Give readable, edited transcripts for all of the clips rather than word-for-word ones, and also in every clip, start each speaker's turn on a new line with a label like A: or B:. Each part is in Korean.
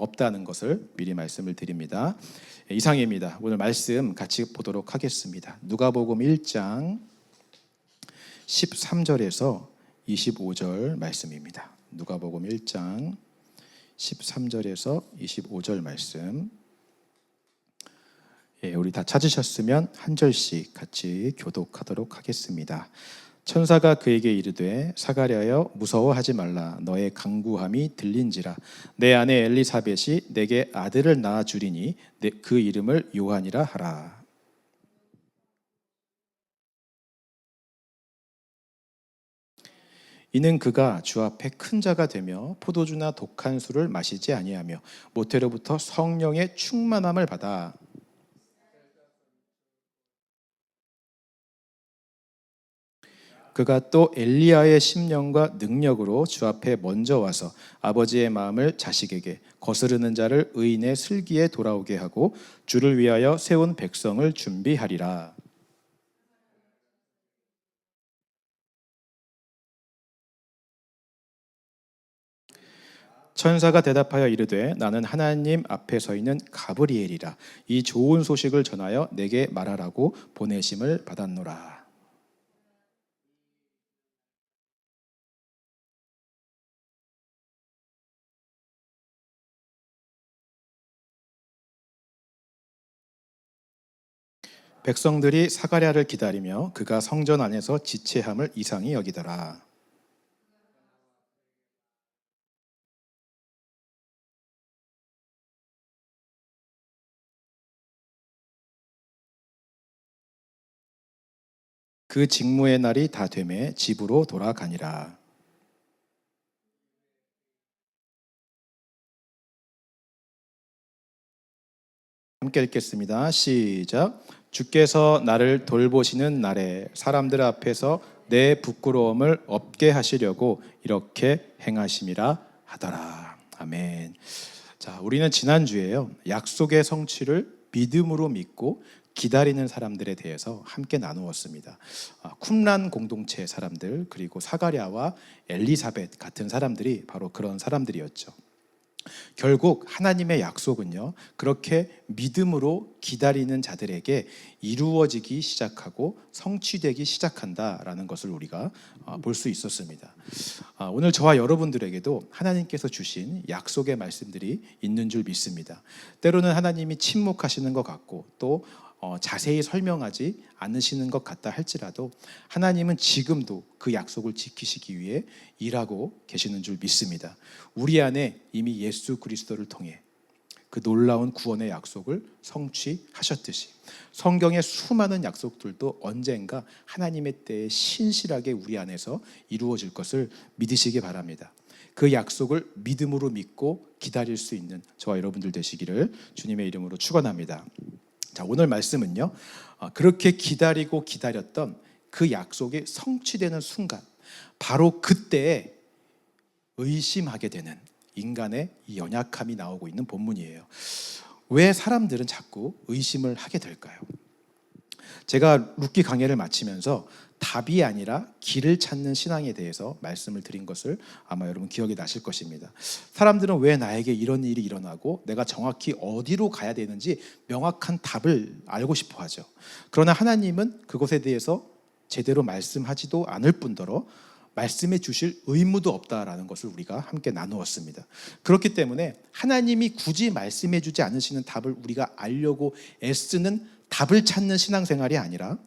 A: 없다는 것을 미리 말씀을 드립니다. 이상입니다. 오늘 말씀 같이 보도록 하겠습니다. 누가복음 1장 13절에서 25절 말씀입니다. 누가복음 1장 13절에서 25절 말씀. 우리 다 찾으셨으면 한 절씩 같이 교독하도록 하겠습니다. 천사가 그에게 이르되 사가랴여 무서워하지 말라. 너의 간구함이 들린지라. 내 아내 엘리사벳이 내게 아들을 낳아 주리니 그 이름을 요한이라 하라. 이는 그가 주 앞에 큰 자가 되며 포도주나 독한 술을 마시지 아니하며 모태로부터 성령의 충만함을 받아 그가 또 엘리야의 심령과 능력으로 주 앞에 먼저 와서 아버지의 마음을 자식에게 거스르는 자를 의인의 슬기에 돌아오게 하고 주를 위하여 세운 백성을 준비하리라. 천사가 대답하여 이르되 나는 하나님 앞에 서 있는 가브리엘이라. 이 좋은 소식을 전하여 내게 말하라고 보내심을 받았노라. 백성들이 사가랴를 기다리며 그가 성전 안에서 지체함을 이상히 여기더라. 그 직무의 날이 다 되매 집으로 돌아가니라. 함께 읽겠습니다. 시작. 주께서 나를 돌보시는 날에 사람들 앞에서 내 부끄러움을 없게 하시려고 이렇게 행하심이라 하더라. 아멘. 자, 우리는 지난주에요, 약속의 성취를 믿음으로 믿고 기다리는 사람들에 대해서 함께 나누었습니다. 쿰란 공동체 사람들, 그리고 사가랴와 엘리사벳 같은 사람들이 바로 그런 사람들이었죠. 결국 하나님의 약속은요, 그렇게 믿음으로 기다리는 자들에게 이루어지기 시작하고 성취되기 시작한다라는 것을 우리가 볼 수 있었습니다. 오늘 저와 여러분들에게도 하나님께서 주신 약속의 말씀들이 있는 줄 믿습니다. 때로는 하나님이 침묵하시는 것 같고 또 자세히 설명하지 않으시는 것 같다 할지라도 하나님은 지금도 그 약속을 지키시기 위해 일하고 계시는 줄 믿습니다. 우리 안에 이미 예수 그리스도를 통해 그 놀라운 구원의 약속을 성취하셨듯이 성경의 수많은 약속들도 언젠가 하나님의 때에 신실하게 우리 안에서 이루어질 것을 믿으시기 바랍니다. 그 약속을 믿음으로 믿고 기다릴 수 있는 저와 여러분들 되시기를 주님의 이름으로 축원합니다. 자, 오늘 말씀은요, 그렇게 기다리고 기다렸던 그 약속이 성취되는 순간, 바로 그때에 의심하게 되는 인간의 이 연약함이 나오고 있는 본문이에요. 왜 사람들은 자꾸 의심을 하게 될까요? 제가 룻기 강해를 마치면서 답이 아니라 길을 찾는 신앙에 대해서 말씀을 드린 것을 아마 여러분 기억이 나실 것입니다. 사람들은 왜 나에게 이런 일이 일어나고 내가 정확히 어디로 가야 되는지 명확한 답을 알고 싶어 하죠. 그러나 하나님은 그것에 대해서 제대로 말씀하지도 않을 뿐더러 말씀해 주실 의무도 없다라는 것을 우리가 함께 나누었습니다. 그렇기 때문에 하나님이 굳이 말씀해 주지 않으시는 답을 우리가 알려고 애쓰는 답을 찾는 신앙생활이 아니라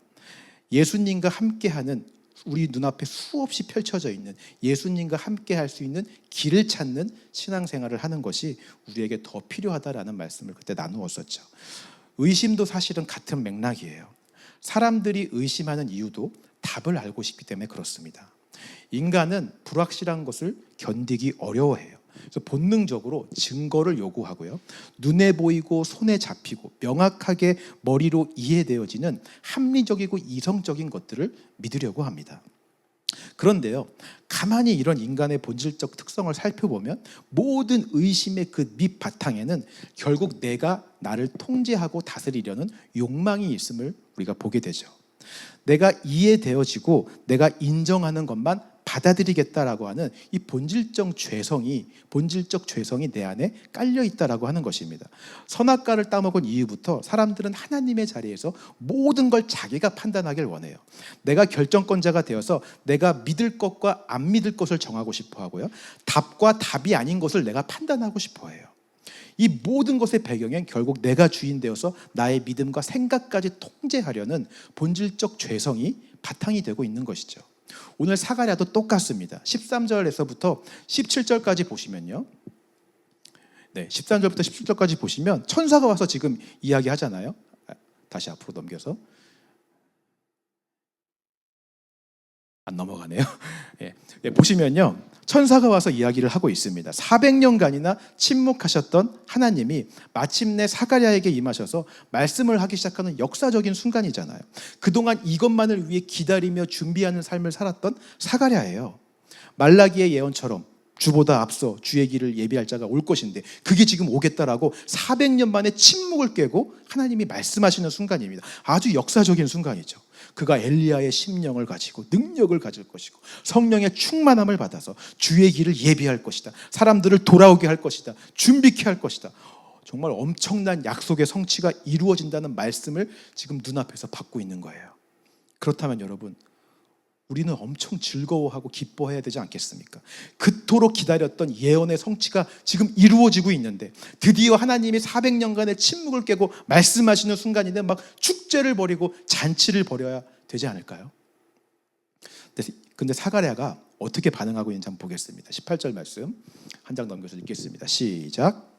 A: 예수님과 함께하는, 우리 눈앞에 수없이 펼쳐져 있는 예수님과 함께 할 수 있는 길을 찾는 신앙생활을 하는 것이 우리에게 더 필요하다라는 말씀을 그때 나누었었죠. 의심도 사실은 같은 맥락이에요. 사람들이 의심하는 이유도 답을 알고 싶기 때문에 그렇습니다. 인간은 불확실한 것을 견디기 어려워해요. 그래서 본능적으로 증거를 요구하고요, 눈에 보이고 손에 잡히고 명확하게 머리로 이해되어지는 합리적이고 이성적인 것들을 믿으려고 합니다. 그런데요, 가만히 이런 인간의 본질적 특성을 살펴보면 모든 의심의 그 밑바탕에는 결국 내가 나를 통제하고 다스리려는 욕망이 있음을 우리가 보게 되죠. 내가 이해되어지고 내가 인정하는 것만 받아들이겠다라고 하는 이 본질적 죄성이 내 안에 깔려 있다라고 하는 것입니다. 선악과를 따먹은 이후부터 사람들은 하나님의 자리에서 모든 걸 자기가 판단하길 원해요. 내가 결정권자가 되어서 내가 믿을 것과 안 믿을 것을 정하고 싶어 하고요. 답과 답이 아닌 것을 내가 판단하고 싶어 해요. 이 모든 것의 배경엔 결국 내가 주인 되어서 나의 믿음과 생각까지 통제하려는 본질적 죄성이 바탕이 되고 있는 것이죠. 오늘 사가랴도 똑같습니다. 13절에서부터 17절까지 보시면요. 네, 13절부터 17절까지 보시면 천사가 와서 지금 이야기하잖아요. 다시 앞으로 넘겨서. 안 넘어가네요. 예, 보시면요. 천사가 와서 이야기를 하고 있습니다. 400년간이나 침묵하셨던 하나님이 마침내 사가랴에게 임하셔서 말씀을 하기 시작하는 역사적인 순간이잖아요. 그동안 이것만을 위해 기다리며 준비하는 삶을 살았던 사가랴예요. 말라기의 예언처럼 주보다 앞서 주의 길을 예비할 자가 올 것인데 그게 지금 오겠다라고 400년 만에 침묵을 깨고 하나님이 말씀하시는 순간입니다. 아주 역사적인 순간이죠. 그가 엘리야의 심령을 가지고 능력을 가질 것이고 성령의 충만함을 받아서 주의 길을 예비할 것이다. 사람들을 돌아오게 할 것이다. 준비케 할 것이다. 정말 엄청난 약속의 성취가 이루어진다는 말씀을 지금 눈앞에서 받고 있는 거예요. 그렇다면 여러분, 우리는 엄청 즐거워하고 기뻐해야 되지 않겠습니까? 그토록 기다렸던 예언의 성취가 지금 이루어지고 있는데 드디어 하나님이 400년간의 침묵을 깨고 말씀하시는 순간인데 막 축제를 벌이고 잔치를 벌여야 되지 않을까요? 근데 사가랴가 어떻게 반응하고 있는지 한번 보겠습니다. 18절 말씀 한 장 넘겨서 읽겠습니다. 시작.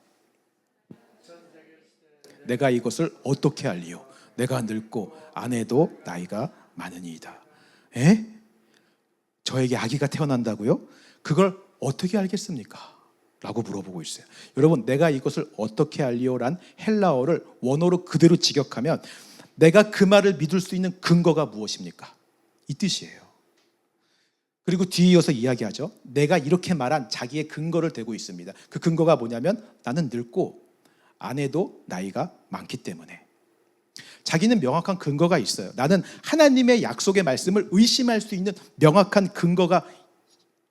A: 내가 이것을 어떻게 알리요? 내가 늙고 아내도 나이가 많으니이다. 에? 저에게 아기가 태어난다고요? 그걸 어떻게 알겠습니까? 라고 물어보고 있어요. 여러분, 내가 이것을 어떻게 알리오란 헬라어를 원어로 그대로 직역하면 내가 그 말을 믿을 수 있는 근거가 무엇입니까? 이 뜻이에요. 그리고 뒤에 이어서 이야기하죠. 내가 이렇게 말한 자기의 근거를 대고 있습니다. 그 근거가 뭐냐면 나는 늙고 아내도 나이가 많기 때문에. 자기는 명확한 근거가 있어요. 나는 하나님의 약속의 말씀을 의심할 수 있는 명확한 근거가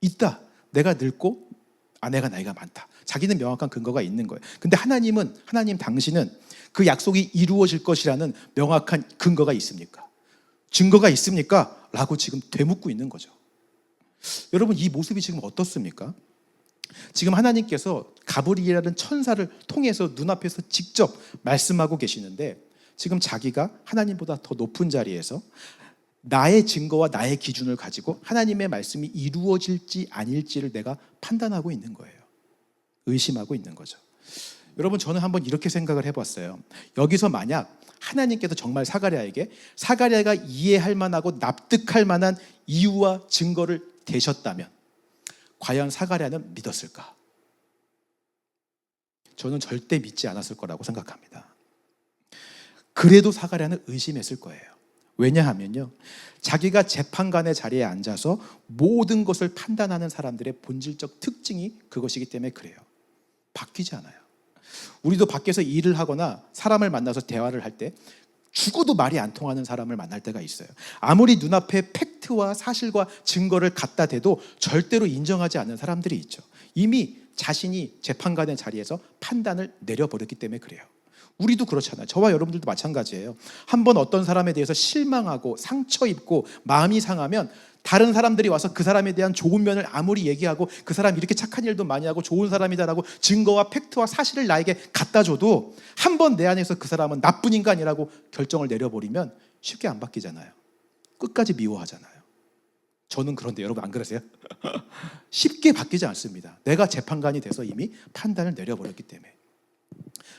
A: 있다. 내가 늙고 아내가 나이가 많다. 자기는 명확한 근거가 있는 거예요. 근데 하나님 당신은 그 약속이 이루어질 것이라는 명확한 근거가 있습니까? 증거가 있습니까? 라고 지금 되묻고 있는 거죠. 여러분, 이 모습이 지금 어떻습니까? 지금 하나님께서 가브리엘이라는 천사를 통해서 눈앞에서 직접 말씀하고 계시는데 지금 자기가 하나님보다 더 높은 자리에서 나의 증거와 나의 기준을 가지고 하나님의 말씀이 이루어질지 아닐지를 내가 판단하고 있는 거예요. 의심하고 있는 거죠. 여러분, 저는 한번 이렇게 생각을 해봤어요. 여기서 만약 하나님께서 정말 사가랴가 이해할 만하고 납득할 만한 이유와 증거를 대셨다면 과연 사가랴는 믿었을까? 저는 절대 믿지 않았을 거라고 생각합니다. 그래도 사가랴는 의심했을 거예요. 왜냐하면요, 자기가 재판관의 자리에 앉아서 모든 것을 판단하는 사람들의 본질적 특징이 그것이기 때문에 그래요. 바뀌지 않아요. 우리도 밖에서 일을 하거나 사람을 만나서 대화를 할 때 죽어도 말이 안 통하는 사람을 만날 때가 있어요. 아무리 눈앞에 팩트와 사실과 증거를 갖다 대도 절대로 인정하지 않는 사람들이 있죠. 이미 자신이 재판관의 자리에서 판단을 내려버렸기 때문에 그래요. 우리도 그렇잖아요. 저와 여러분들도 마찬가지예요. 한번 어떤 사람에 대해서 실망하고 상처 입고 마음이 상하면 다른 사람들이 와서 그 사람에 대한 좋은 면을 아무리 얘기하고 그 사람이 이렇게 착한 일도 많이 하고 좋은 사람이다라고 증거와 팩트와 사실을 나에게 갖다 줘도 한번 내 안에서 그 사람은 나쁜 인간이라고 결정을 내려버리면 쉽게 안 바뀌잖아요. 끝까지 미워하잖아요. 저는 그런데 여러분 안 그러세요? 쉽게 바뀌지 않습니다. 내가 재판관이 돼서 이미 판단을 내려버렸기 때문에.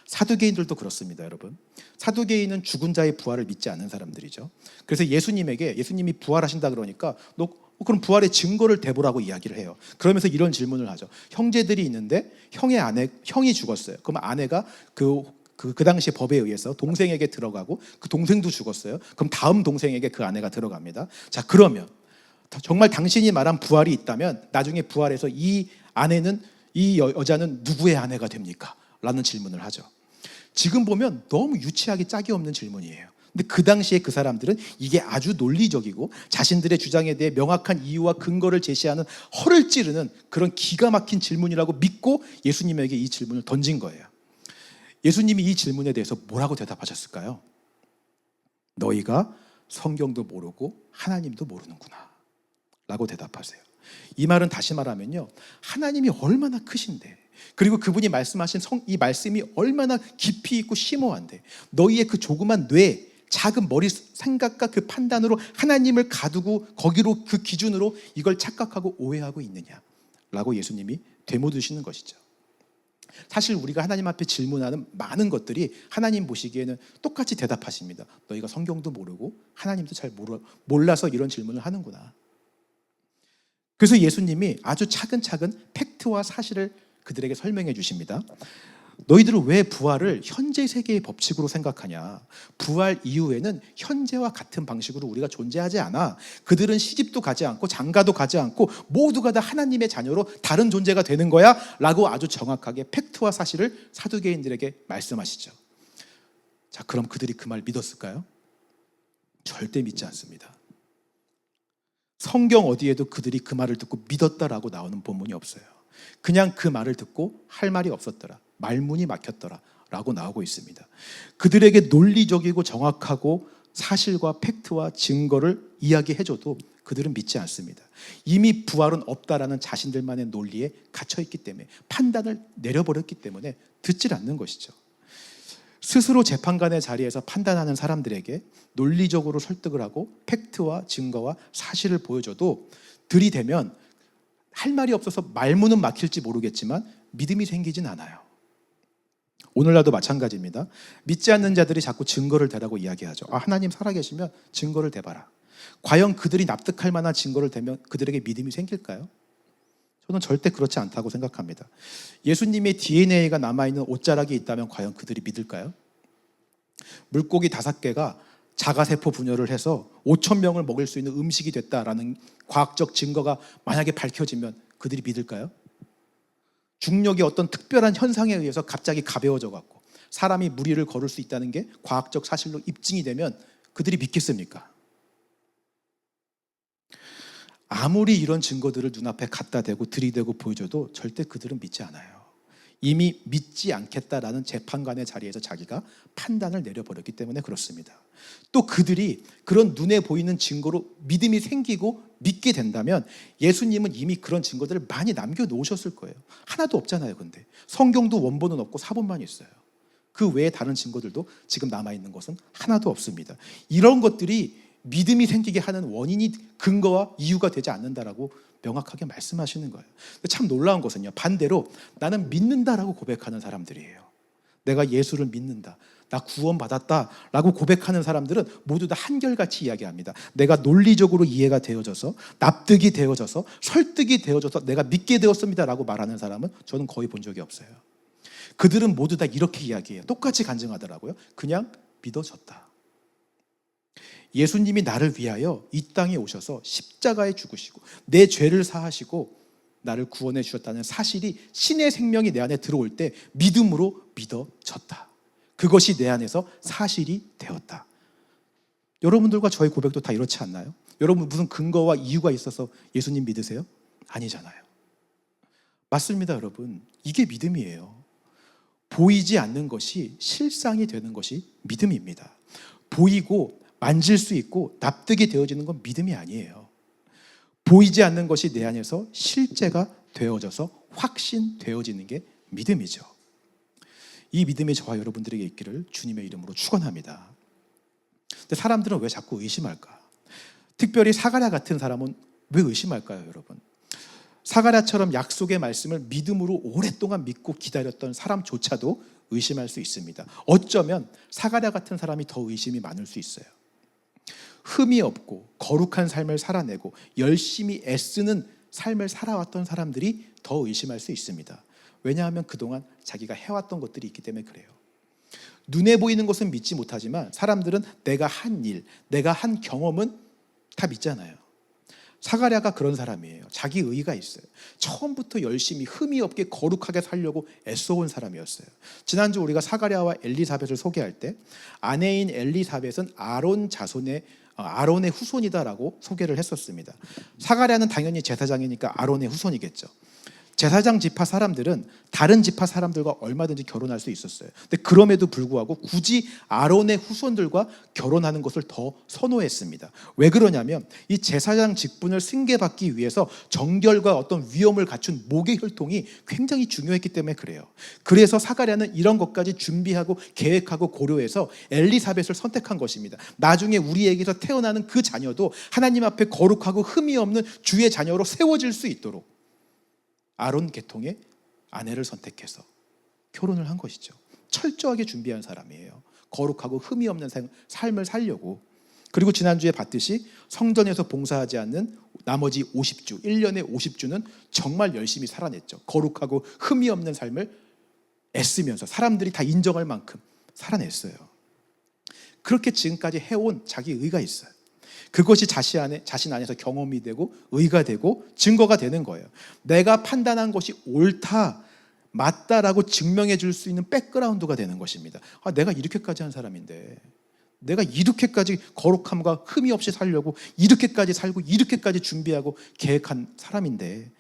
A: 사두개인들도 그렇습니다, 여러분. 사두개인은 죽은 자의 부활을 믿지 않는 사람들이죠. 그래서 예수님이 부활하신다 그러니까 너 그럼 부활의 증거를 대보라고 이야기를 해요. 그러면서 이런 질문을 하죠. 형제들이 있는데 형이 죽었어요. 그럼 아내가 그 당시 법에 의해서 동생에게 들어가고 그 동생도 죽었어요. 그럼 다음 동생에게 그 아내가 들어갑니다. 자, 그러면 정말 당신이 말한 부활이 있다면 나중에 부활해서 이 여자는 누구의 아내가 됩니까? 라는 질문을 하죠. 지금 보면 너무 유치하게 짝이 없는 질문이에요. 근데 그 당시에 그 사람들은 이게 아주 논리적이고 자신들의 주장에 대해 명확한 이유와 근거를 제시하는 허를 찌르는 그런 기가 막힌 질문이라고 믿고 예수님에게 이 질문을 던진 거예요. 예수님이 이 질문에 대해서 뭐라고 대답하셨을까요? 너희가 성경도 모르고 하나님도 모르는구나 라고 대답하세요. 이 말은 다시 말하면요, 하나님이 얼마나 크신데, 그리고 그분이 말씀하신 이 말씀이 얼마나 깊이 있고 심오한데, 너희의 그 조그만 뇌, 작은 머리 생각과 그 판단으로 하나님을 가두고 거기로 그 기준으로 이걸 착각하고 오해하고 있느냐라고 예수님이 되묻으시는 것이죠. 사실 우리가 하나님 앞에 질문하는 많은 것들이 하나님 보시기에는 똑같이 대답하십니다. 너희가 성경도 모르고 하나님도 잘 몰라서 이런 질문을 하는구나. 그래서 예수님이 아주 차근차근 팩트와 사실을 그들에게 설명해 주십니다. 너희들은 왜 부활을 현재 세계의 법칙으로 생각하냐? 부활 이후에는 현재와 같은 방식으로 우리가 존재하지 않아. 그들은 시집도 가지 않고 장가도 가지 않고 모두가 다 하나님의 자녀로 다른 존재가 되는 거야 라고 아주 정확하게 팩트와 사실을 사두개인들에게 말씀하시죠. 자, 그럼 그들이 그 말 믿었을까요? 절대 믿지 않습니다. 성경 어디에도 그들이 그 말을 듣고 믿었다라고 나오는 본문이 없어요. 그냥 그 말을 듣고 할 말이 없었더라, 말문이 막혔더라 라고 나오고 있습니다. 그들에게 논리적이고 정확하고 사실과 팩트와 증거를 이야기해줘도 그들은 믿지 않습니다. 이미 부활은 없다라는 자신들만의 논리에 갇혀있기 때문에, 판단을 내려버렸기 때문에 듣질 않는 것이죠. 스스로 재판관의 자리에서 판단하는 사람들에게 논리적으로 설득을 하고 팩트와 증거와 사실을 보여줘도 들이대면 할 말이 없어서 말문은 막힐지 모르겠지만 믿음이 생기진 않아요. 오늘날도 마찬가지입니다. 믿지 않는 자들이 자꾸 증거를 대라고 이야기하죠. 하나님 살아계시면 증거를 대봐라. 과연 그들이 납득할 만한 증거를 대면 그들에게 믿음이 생길까요? 저는 절대 그렇지 않다고 생각합니다. 예수님의 DNA가 남아있는 옷자락이 있다면 과연 그들이 믿을까요? 물고기 5개가 자가세포 분열을 해서 5,000명을 먹일 수 있는 음식이 됐다라는 과학적 증거가 만약에 밝혀지면 그들이 믿을까요? 중력의 어떤 특별한 현상에 의해서 갑자기 가벼워져 갖고 사람이 물 위를 걸을 수 있다는 게 과학적 사실로 입증이 되면 그들이 믿겠습니까? 아무리 이런 증거들을 눈앞에 갖다 대고 들이대고 보여줘도 절대 그들은 믿지 않아요. 이미 믿지 않겠다라는 재판관의 자리에서 자기가 판단을 내려버렸기 때문에 그렇습니다. 또 그들이 그런 눈에 보이는 증거로 믿음이 생기고 믿게 된다면 예수님은 이미 그런 증거들을 많이 남겨놓으셨을 거예요. 하나도 없잖아요. 근데 성경도 원본은 없고 사본만 있어요. 그 외에 다른 증거들도 지금 남아있는 것은 하나도 없습니다. 이런 것들이 믿음이 생기게 하는 원인이, 근거와 이유가 되지 않는다라고 명확하게 말씀하시는 거예요. 참 놀라운 것은요, 반대로 나는 믿는다라고 고백하는 사람들이에요. 내가 예수를 믿는다, 나 구원받았다 라고 고백하는 사람들은 모두 다 한결같이 이야기합니다. 내가 논리적으로 이해가 되어져서, 납득이 되어져서, 설득이 되어져서 내가 믿게 되었습니다 라고 말하는 사람은 저는 거의 본 적이 없어요. 그들은 모두 다 이렇게 이야기해요. 똑같이 간증하더라고요. 그냥 믿어졌다. 예수님이 나를 위하여 이 땅에 오셔서 십자가에 죽으시고 내 죄를 사하시고 나를 구원해 주셨다는 사실이, 신의 생명이 내 안에 들어올 때 믿음으로 믿어졌다. 그것이 내 안에서 사실이 되었다. 여러분들과 저의 고백도 다 이렇지 않나요? 여러분 무슨 근거와 이유가 있어서 예수님 믿으세요? 아니잖아요. 맞습니다, 여러분. 이게 믿음이에요. 보이지 않는 것이 실상이 되는 것이 믿음입니다. 보이고 만질 수 있고 납득이 되어지는 건 믿음이 아니에요. 보이지 않는 것이 내 안에서 실제가 되어져서 확신되어지는 게 믿음이죠. 이 믿음이 저와 여러분들에게 있기를 주님의 이름으로 축원합니다. 근데 사람들은 왜 자꾸 의심할까? 특별히 사가랴 같은 사람은 왜 의심할까요, 여러분? 사가랴처럼 약속의 말씀을 믿음으로 오랫동안 믿고 기다렸던 사람조차도 의심할 수 있습니다. 어쩌면 사가랴 같은 사람이 더 의심이 많을 수 있어요. 흠이 없고 거룩한 삶을 살아내고 열심히 애쓰는 삶을 살아왔던 사람들이 더 의심할 수 있습니다. 왜냐하면 그동안 자기가 해왔던 것들이 있기 때문에 그래요. 눈에 보이는 것은 믿지 못하지만 사람들은 내가 한 일, 내가 한 경험은 다 믿잖아요. 사가랴가 그런 사람이에요. 자기 의가 있어요. 처음부터 열심히 흠이 없게 거룩하게 살려고 애써온 사람이었어요. 지난주 우리가 사가랴와 엘리사벳을 소개할 때 아내인 엘리사벳은 아론의 후손이다라고 소개를 했었습니다. 사가랴는 당연히 제사장이니까 아론의 후손이겠죠. 제사장 지파 사람들은 다른 지파 사람들과 얼마든지 결혼할 수 있었어요. 근데 그럼에도 불구하고 굳이 아론의 후손들과 결혼하는 것을 더 선호했습니다. 왜 그러냐면 이 제사장 직분을 승계받기 위해서 정결과 어떤 위엄을 갖춘 목의 혈통이 굉장히 중요했기 때문에 그래요. 그래서 사가랴는 이런 것까지 준비하고 계획하고 고려해서 엘리사벳을 선택한 것입니다. 나중에 우리에게서 태어나는 그 자녀도 하나님 앞에 거룩하고 흠이 없는 주의 자녀로 세워질 수 있도록 아론 계통의 아내를 선택해서 결혼을 한 것이죠. 철저하게 준비한 사람이에요. 거룩하고 흠이 없는 삶을 살려고. 그리고 지난주에 봤듯이 성전에서 봉사하지 않는 나머지 50주, 1년에 50주는 정말 열심히 살아냈죠. 거룩하고 흠이 없는 삶을 애쓰면서 사람들이 다 인정할 만큼 살아냈어요. 그렇게 지금까지 해온 자기 의가 있어요. 그것이 자신 안에서 경험이 되고 의가 되고 증거가 되는 거예요. 내가 판단한 것이 옳다, 맞다라고 증명해 줄 수 있는 백그라운드가 되는 것입니다. 내가 이렇게까지 한 사람인데, 내가 이렇게까지 거룩함과 흠이 없이 살려고 이렇게까지 살고 이렇게까지 준비하고 계획한 사람인데,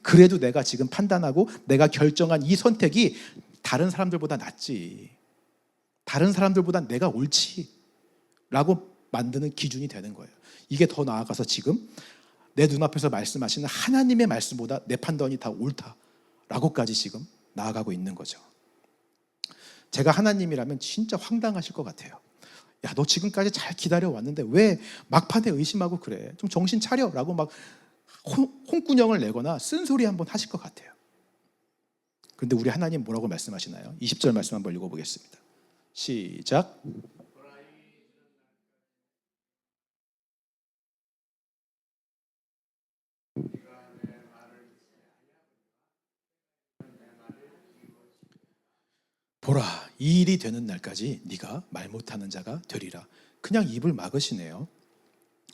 A: 그래도 내가 지금 판단하고 내가 결정한 이 선택이 다른 사람들보다 낫지, 다른 사람들보다 내가 옳지 라고 만드는 기준이 되는 거예요. 이게 더 나아가서 지금 내 눈앞에서 말씀하시는 하나님의 말씀보다 내 판단이 다 옳다라고까지 지금 나아가고 있는 거죠. 제가 하나님이라면 진짜 황당하실 것 같아요. 야, 너 지금까지 잘 기다려왔는데 왜 막판에 의심하고 그래? 좀 정신 차려 라고 막 홍군형을 내거나 쓴소리 한번 하실 것 같아요. 그런데 우리 하나님 뭐라고 말씀하시나요? 20절 말씀 한번 읽어보겠습니다. 시작. 보라, 이 일이 되는 날까지 네가 말 못하는 자가 되리라. 그냥 입을 막으시네요.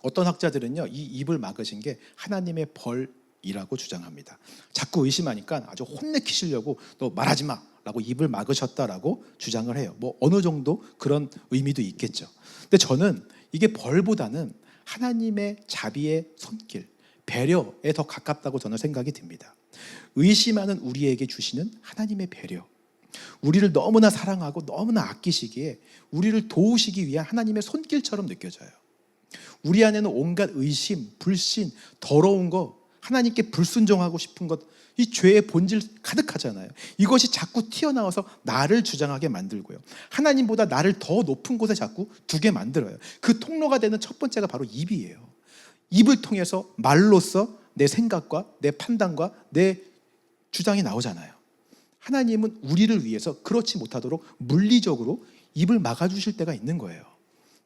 A: 어떤 학자들은요, 이 입을 막으신 게 하나님의 벌이라고 주장합니다. 자꾸 의심하니까 아주 혼내키시려고 너 말하지 마 라고 입을 막으셨다라고 주장을 해요. 뭐 어느 정도 그런 의미도 있겠죠. 근데 저는 이게 벌보다는 하나님의 자비의 손길, 배려에 더 가깝다고 저는 생각이 듭니다. 의심하는 우리에게 주시는 하나님의 배려, 우리를 너무나 사랑하고 너무나 아끼시기에 우리를 도우시기 위한 하나님의 손길처럼 느껴져요. 우리 안에는 온갖 의심, 불신, 더러운 거, 하나님께 불순종하고 싶은 것, 이 죄의 본질 가득하잖아요. 이것이 자꾸 튀어나와서 나를 주장하게 만들고요, 하나님보다 나를 더 높은 곳에 자꾸 두게 만들어요. 그 통로가 되는 첫 번째가 바로 입이에요. 입을 통해서 말로써 내 생각과 내 판단과 내 주장이 나오잖아요. 하나님은 우리를 위해서 그렇지 못하도록 물리적으로 입을 막아주실 때가 있는 거예요.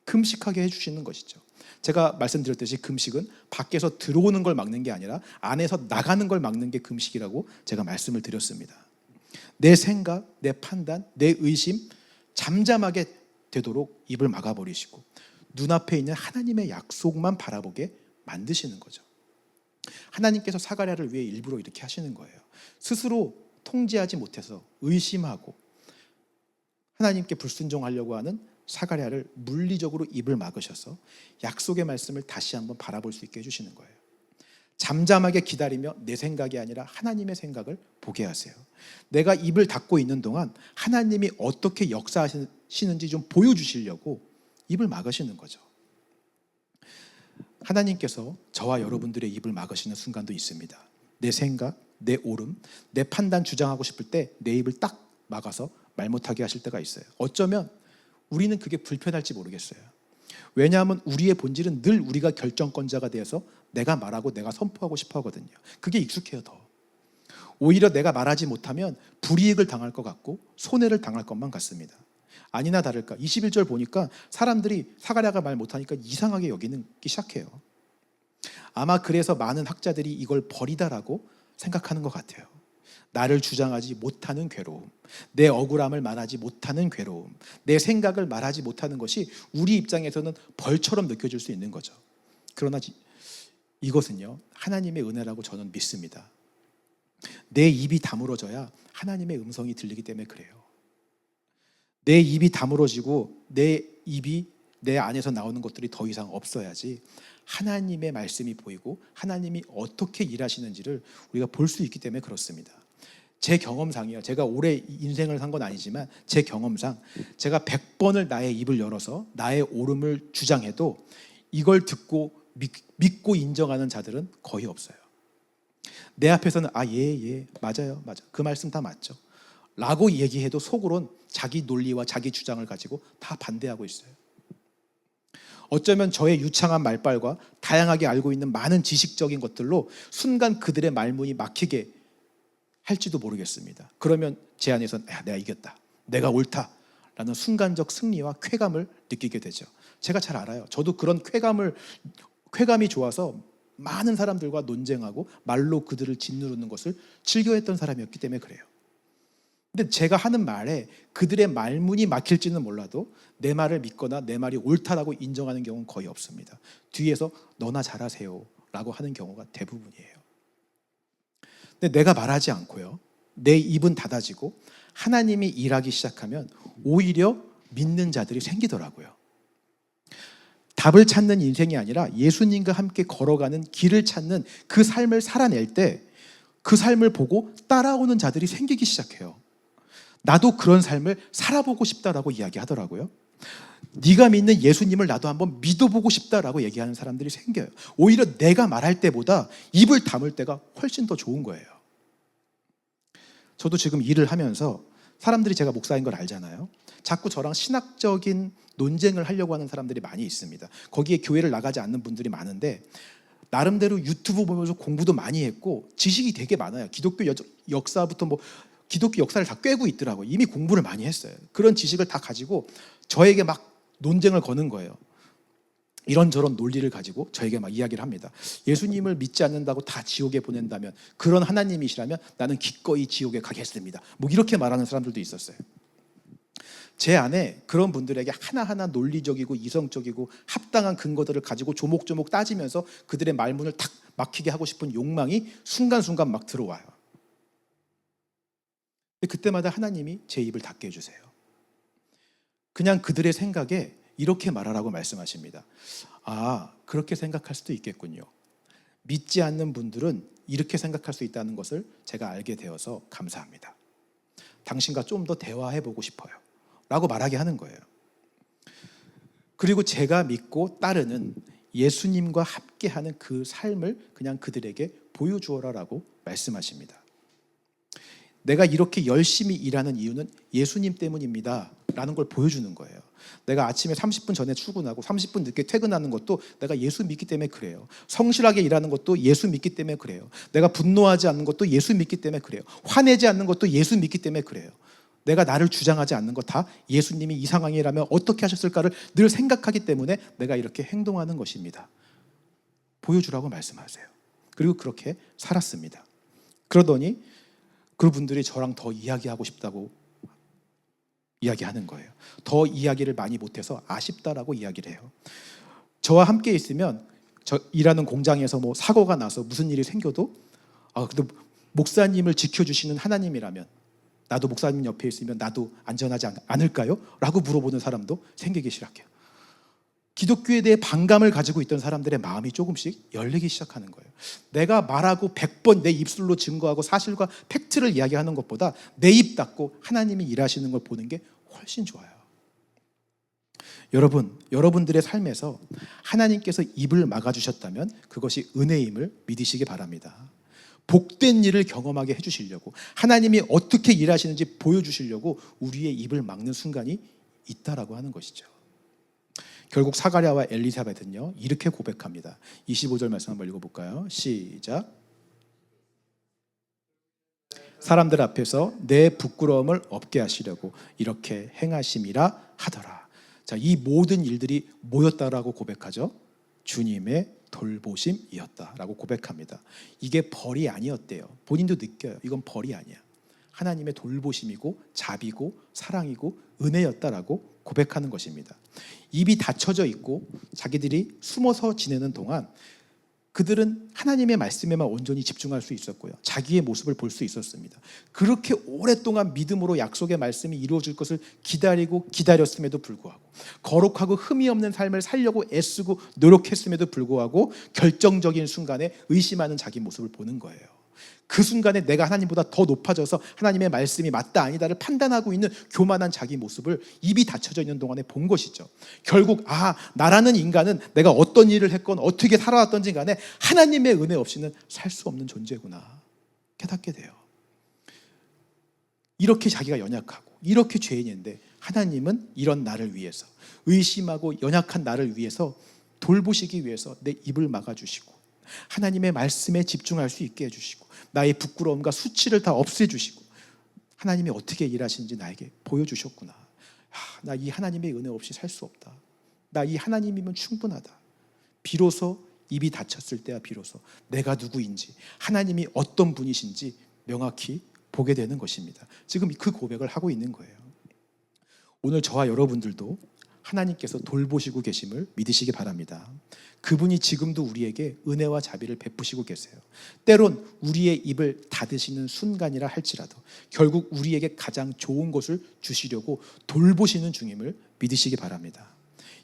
A: 금식하게 해주시는 것이죠. 제가 말씀드렸듯이 금식은 밖에서 들어오는 걸 막는 게 아니라 안에서 나가는 걸 막는 게 금식이라고 제가 말씀을 드렸습니다. 내 생각, 내 판단, 내 의심 잠잠하게 되도록 입을 막아버리시고 눈앞에 있는 하나님의 약속만 바라보게 만드시는 거죠. 하나님께서 사가랴를 위해 일부러 이렇게 하시는 거예요. 스스로 통제하지 못해서 의심하고 하나님께 불순종하려고 하는 사가랴를 물리적으로 입을 막으셔서 약속의 말씀을 다시 한번 바라볼 수 있게 해주시는 거예요. 잠잠하게 기다리며 내 생각이 아니라 하나님의 생각을 보게 하세요. 내가 입을 닫고 있는 동안 하나님이 어떻게 역사하시는지 좀 보여주시려고 입을 막으시는 거죠. 하나님께서 저와 여러분들의 입을 막으시는 순간도 있습니다. 내 생각, 내 옳음, 내 판단 주장하고 싶을 때 내 입을 딱 막아서 말 못하게 하실 때가 있어요. 어쩌면 우리는 그게 불편할지 모르겠어요. 왜냐하면 우리의 본질은 늘 우리가 결정권자가 되어서 내가 말하고 내가 선포하고 싶어 하거든요. 그게 익숙해요. 더 오히려 내가 말하지 못하면 불이익을 당할 것 같고 손해를 당할 것만 같습니다. 아니나 다를까 21절 보니까 사람들이 사가랴가 말 못하니까 이상하게 여기기 시작해요. 아마 그래서 많은 학자들이 이걸 벌이다라고 생각하는 것 같아요. 나를 주장하지 못하는 괴로움, 내 억울함을 말하지 못하는 괴로움, 내 생각을 말하지 못하는 것이 우리 입장에서는 벌처럼 느껴질 수 있는 거죠. 그러나 이것은요, 하나님의 은혜라고 저는 믿습니다. 내 입이 다물어져야 하나님의 음성이 들리기 때문에 그래요. 내 입이 다물어지고 내 입이 내 안에서 나오는 것들이 더 이상 없어야지 하나님의 말씀이 보이고 하나님이 어떻게 일하시는지를 우리가 볼 수 있기 때문에 그렇습니다. 제 경험상이요. 제가 오래 인생을 산 건 아니지만 제 경험상 제가 100번을 나의 입을 열어서 나의 옳음을 주장해도 이걸 듣고 믿고 인정하는 자들은 거의 없어요. 내 앞에서는 예, 맞아요. 그 말씀 다 맞죠. 라고 얘기해도 속으론 자기 논리와 자기 주장을 가지고 다 반대하고 있어요. 어쩌면 저의 유창한 말빨과 다양하게 알고 있는 많은 지식적인 것들로 순간 그들의 말문이 막히게 할지도 모르겠습니다. 그러면 제 안에서는 내가 이겼다, 내가 옳다 라는 순간적 승리와 쾌감을 느끼게 되죠. 제가 잘 알아요. 저도 그런 쾌감이 좋아서 많은 사람들과 논쟁하고 말로 그들을 짓누르는 것을 즐겨했던 사람이었기 때문에 그래요. 근데 제가 하는 말에 그들의 말문이 막힐지는 몰라도 내 말을 믿거나 내 말이 옳다라고 인정하는 경우는 거의 없습니다. 뒤에서 너나 잘하세요 라고 하는 경우가 대부분이에요. 근데 내가 말하지 않고요, 내 입은 닫아지고 하나님이 일하기 시작하면 오히려 믿는 자들이 생기더라고요. 답을 찾는 인생이 아니라 예수님과 함께 걸어가는 길을 찾는 그 삶을 살아낼 때 그 삶을 보고 따라오는 자들이 생기기 시작해요. 나도 그런 삶을 살아보고 싶다라고 이야기하더라고요. 네가 믿는 예수님을 나도 한번 믿어보고 싶다라고 얘기하는 사람들이 생겨요. 오히려 내가 말할 때보다 입을 다물 때가 훨씬 더 좋은 거예요. 저도 지금 일을 하면서 사람들이 제가 목사인 걸 알잖아요. 자꾸 저랑 신학적인 논쟁을 하려고 하는 사람들이 많이 있습니다. 거기에 교회를 나가지 않는 분들이 많은데 나름대로 유튜브 보면서 공부도 많이 했고 지식이 되게 많아요. 기독교 역사부터 기독교 역사를 다 꿰고 있더라고요. 이미 공부를 많이 했어요. 그런 지식을 다 가지고 저에게 막 논쟁을 거는 거예요. 이런저런 논리를 가지고 저에게 막 이야기를 합니다. 예수님을 믿지 않는다고 다 지옥에 보낸다면, 그런 하나님이시라면 나는 기꺼이 지옥에 가겠습니다. 이렇게 말하는 사람들도 있었어요. 제 안에 그런 분들에게 하나하나 논리적이고 이성적이고 합당한 근거들을 가지고 조목조목 따지면서 그들의 말문을 탁 막히게 하고 싶은 욕망이 순간순간 막 들어와요. 그때마다 하나님이 제 입을 닫게 해주세요. 그냥 그들의 생각에 이렇게 말하라고 말씀하십니다. 그렇게 생각할 수도 있겠군요. 믿지 않는 분들은 이렇게 생각할 수 있다는 것을 제가 알게 되어서 감사합니다. 당신과 좀 더 대화해보고 싶어요 라고 말하게 하는 거예요. 그리고 제가 믿고 따르는 예수님과 함께하는 그 삶을 그냥 그들에게 보여주어라라고 말씀하십니다. 내가 이렇게 열심히 일하는 이유는 예수님 때문입니다 라는 걸 보여주는 거예요. 내가 아침에 30분 전에 출근하고 30분 늦게 퇴근하는 것도 내가 예수 믿기 때문에 그래요. 성실하게 일하는 것도 예수 믿기 때문에 그래요. 내가 분노하지 않는 것도 예수 믿기 때문에 그래요. 화내지 않는 것도 예수 믿기 때문에 그래요. 내가 나를 주장하지 않는 것 다 예수님이 이 상황이라면 어떻게 하셨을까를 늘 생각하기 때문에 내가 이렇게 행동하는 것입니다. 보여주라고 말씀하세요. 그리고 그렇게 살았습니다. 그러더니 그분들이 저랑 더 이야기하고 싶다고 이야기하는 거예요. 더 이야기를 많이 못해서 아쉽다라고 이야기를 해요. 저와 함께 있으면 저 일하는 공장에서 사고가 나서 무슨 일이 생겨도 근데 목사님을 지켜주시는 하나님이라면 나도 목사님 옆에 있으면 나도 안전하지 않을까요? 라고 물어보는 사람도 생기기 시작해요. 기독교에 대해 반감을 가지고 있던 사람들의 마음이 조금씩 열리기 시작하는 거예요. 내가 말하고 100번 내 입술로 증거하고 사실과 팩트를 이야기하는 것보다 내 입 닫고 하나님이 일하시는 걸 보는 게 훨씬 좋아요. 여러분들의 삶에서 하나님께서 입을 막아주셨다면 그것이 은혜임을 믿으시기 바랍니다. 복된 일을 경험하게 해주시려고, 하나님이 어떻게 일하시는지 보여주시려고 우리의 입을 막는 순간이 있다라고 하는 것이죠. 결국 사가랴와 엘리사벳은요 이렇게 고백합니다. 25절 말씀 한번 읽어볼까요? 시작. 사람들 앞에서 내 부끄러움을 없게 하시려고 이렇게 행하심이라 하더라. 자, 이 모든 일들이 뭐였다라고 고백하죠? 주님의 돌보심이었다라고 고백합니다. 이게 벌이 아니었대요. 본인도 느껴요. 이건 벌이 아니야. 하나님의 돌보심이고 자비고 사랑이고 은혜였다라고 고백하는 것입니다. 입이 닫혀져 있고 자기들이 숨어서 지내는 동안 그들은 하나님의 말씀에만 온전히 집중할 수 있었고요. 자기의 모습을 볼 수 있었습니다. 그렇게 오랫동안 믿음으로 약속의 말씀이 이루어질 것을 기다리고 기다렸음에도 불구하고, 거룩하고 흠이 없는 삶을 살려고 애쓰고 노력했음에도 불구하고 결정적인 순간에 의심하는 자기 모습을 보는 거예요. 그 순간에 내가 하나님보다 더 높아져서 하나님의 말씀이 맞다 아니다를 판단하고 있는 교만한 자기 모습을 입이 닫혀져 있는 동안에 본 것이죠. 결국 나라는 인간은 내가 어떤 일을 했건 어떻게 살아왔던지 간에 하나님의 은혜 없이는 살 수 없는 존재구나 깨닫게 돼요. 이렇게 자기가 연약하고 이렇게 죄인인데 하나님은 이런 나를 위해서, 의심하고 연약한 나를 위해서 돌보시기 위해서 내 입을 막아주시고 하나님의 말씀에 집중할 수 있게 해주시고 나의 부끄러움과 수치를 다 없애주시고 하나님이 어떻게 일하시는지 나에게 보여주셨구나. 나 이 하나님의 은혜 없이 살 수 없다. 나 이 하나님이면 충분하다. 비로소 입이 닫혔을 때야 비로소 내가 누구인지, 하나님이 어떤 분이신지 명확히 보게 되는 것입니다. 지금 그 고백을 하고 있는 거예요. 오늘 저와 여러분들도 하나님께서 돌보시고 계심을 믿으시기 바랍니다. 그분이 지금도 우리에게 은혜와 자비를 베푸시고 계세요. 때론 우리의 입을 닫으시는 순간이라 할지라도 결국 우리에게 가장 좋은 것을 주시려고 돌보시는 중임을 믿으시기 바랍니다.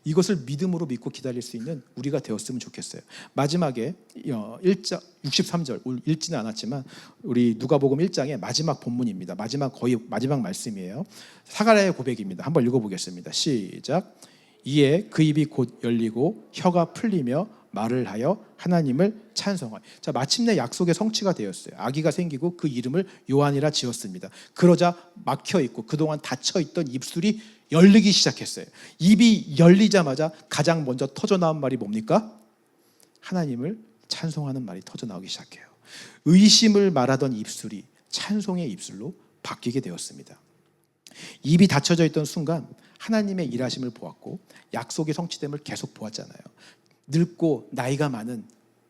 A: 이것을 믿음으로 믿고 기다릴 수 있는 우리가 되었으면 좋겠어요. 마지막에 1장 63절 읽지는 않았지만 우리 누가복음 1장의 마지막 본문입니다. 거의 마지막 말씀이에요. 사가랴의 고백입니다. 한번 읽어보겠습니다. 시작. 이에 그 입이 곧 열리고 혀가 풀리며 말을 하여 하나님을 찬송하여. 자, 마침내 약속의 성취가 되었어요. 아기가 생기고 그 이름을 요한이라 지었습니다. 그러자 막혀있고 그동안 닫혀있던 입술이 열리기 시작했어요. 입이 열리자마자 가장 먼저 터져나온 말이 뭡니까? 하나님을 찬송하는 말이 터져나오기 시작해요. 의심을 말하던 입술이 찬송의 입술로 바뀌게 되었습니다. 입이 닫혀져 있던 순간 하나님의 일하심을 보았고 약속의 성취됨을 계속 보았잖아요. 늙고 나이가 많은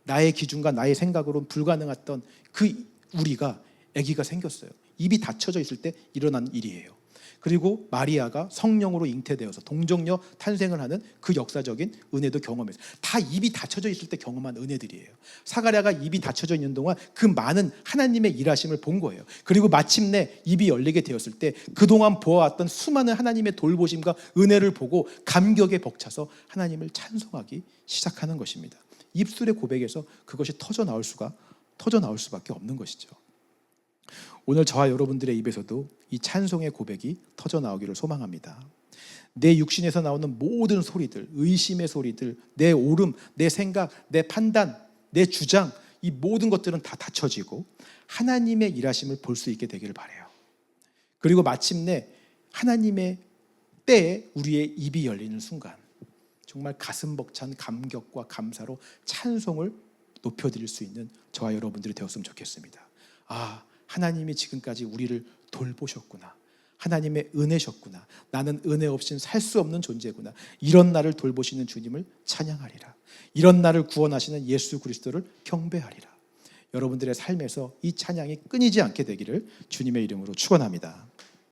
A: 나의 기준과 나의 생각으로는 불가능했던 그 우리가 아기가 생겼어요. 입이 닫혀져 있을 때 일어난 일이에요. 그리고 마리아가 성령으로 잉태되어서 동정녀 탄생을 하는 그 역사적인 은혜도 경험했어요. 다 입이 닫혀져 있을 때 경험한 은혜들이에요. 사가랴가 입이 닫혀져 있는 동안 그 많은 하나님의 일하심을 본 거예요. 그리고 마침내 입이 열리게 되었을 때 그동안 보아왔던 수많은 하나님의 돌보심과 은혜를 보고 감격에 벅차서 하나님을 찬송하기 시작하는 것입니다. 입술의 고백에서 그것이 터져나올 수밖에 없는 것이죠. 오늘 저와 여러분들의 입에서도 이 찬송의 고백이 터져나오기를 소망합니다. 내 육신에서 나오는 모든 소리들, 의심의 소리들, 내 옳음, 내 생각, 내 판단, 내 주장, 이 모든 것들은 다 닫혀지고 하나님의 일하심을 볼 수 있게 되기를 바라요. 그리고 마침내 하나님의 때에 우리의 입이 열리는 순간 정말 가슴 벅찬 감격과 감사로 찬송을 높여드릴 수 있는 저와 여러분들이 되었으면 좋겠습니다. 하나님이 지금까지 우리를 돌보셨구나. 하나님의 은혜셨구나. 나는 은혜 없이는 살 수 없는 존재구나. 이런 나를 돌보시는 주님을 찬양하리라. 이런 나를 구원하시는 예수 그리스도를 경배하리라. 여러분들의 삶에서 이 찬양이 끊이지 않게 되기를 주님의 이름으로 축원합니다.